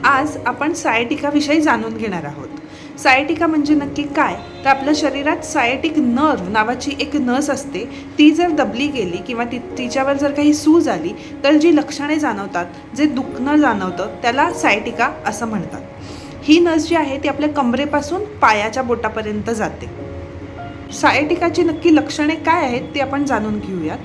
आज आपण सायटिकाविषयी जाणून घेणार आहोत. सायटिका म्हणजे नक्की काय? तर आपल्या शरीरात सायटिक नर्व नावाची एक नस असते. ती जर दबली गेली किंवा तिच्यावर जर काही सूज आली तर जी लक्षणे जाणवतात, जे दुखणं जाणवतं, त्याला सायटिका असं म्हणतात. ही नस जी आहे ती आपल्या कमरेपासून पायाच्या बोटापर्यंत जाते. सायटिकाची नक्की लक्षणे काय आहेत ते आपण जाणून घेऊयात.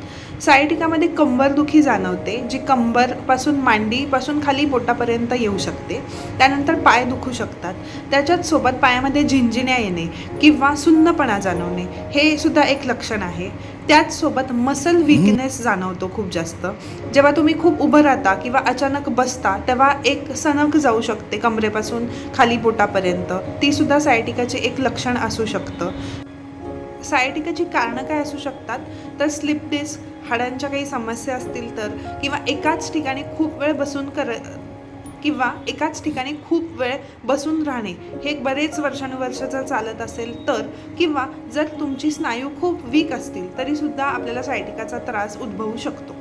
सायटिकामध्ये कंबरदुखी जाणवते, जी कंबरपासून मांडीपासून खाली बोटापर्यंत येऊ शकते. त्यानंतर पाय दुखू शकतात. त्याच्याच सोबत पायामध्ये झिंझिण्या येणे किंवा सुन्नपणा जाणवणे हे सुद्धा एक लक्षण आहे. त्याचसोबत मसल वीकनेस जाणवतो खूप जास्त. जेव्हा तुम्ही खूप उभं राहता किंवा अचानक बसता तेव्हा एक सणक जाऊ शकते कमरेपासून खाली बोटापर्यंत. ती सुद्धा सायटिकाचे एक लक्षण असू शकतं. सायटिकाची कारणं काय असू शकतात? तर स्लिप डिस्क, हाडांच्या काही समस्या असतील तर, किंवा एकाच ठिकाणी खूप वेळ बसून राहणे हे बरेच वर्षानुवर्ष जर चालत असेल तर, किंवा जर तुमची स्नायू खूप वीक असतील तरीसुद्धा आपल्याला सायटिकाचा त्रास उद्भवू शकतो.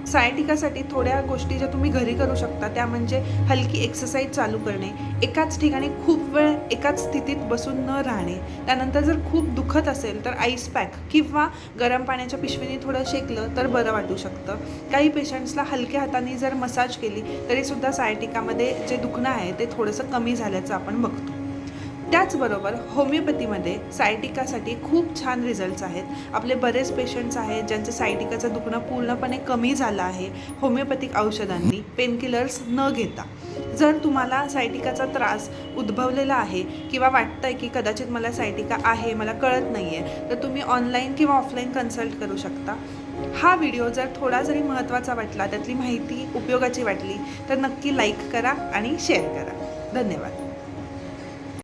सायटिकासाठी थोड्या गोष्टी ज्या तुम्ही घरी करू शकता त्या म्हणजे हलकी एक्सरसाइज चालू करणे, एकाच ठिकाणी खूप वेळ एकाच स्थितीत बसून न राहणे. त्यानंतर जर खूप दुखत असेल तर आईस पॅक किंवा गरम पाण्याच्या पिशवीने थोडं शेकलं तर बरं वाटू शकतं. काही पेशंट्सला हलक्या हाताने जर मसाज केली तरीसुद्धा सायटिकामध्ये जे दुखणं आहे ते थोडंसं कमी झाल्याचं आपण बघतो. त्याचबरोबर होमिओपॅथीमध्ये सायटिकासाठी खूप छान रिझल्ट्स आहेत. आपले बरेच पेशंट्स आहेत ज्यांचं सायटिकाचं दुखणं पूर्णपणे कमी झालं आहे होमिओपॅथिक औषधांनी, पेनकिलर्स न घेता. जर तुम्हाला सायटिकाचा त्रास उद्भवलेला आहे किंवा वाटतं आहे की कदाचित मला सायटिका आहे, मला कळत नाही आहे, तर तुम्ही ऑनलाईन किंवा ऑफलाईन कन्सल्ट करू शकता. हा व्हिडिओ जर थोडा जरी महत्त्वाचा वाटला, त्यातली माहिती उपयोगाची वाटली तर नक्की लाईक करा आणि शेअर करा. धन्यवाद.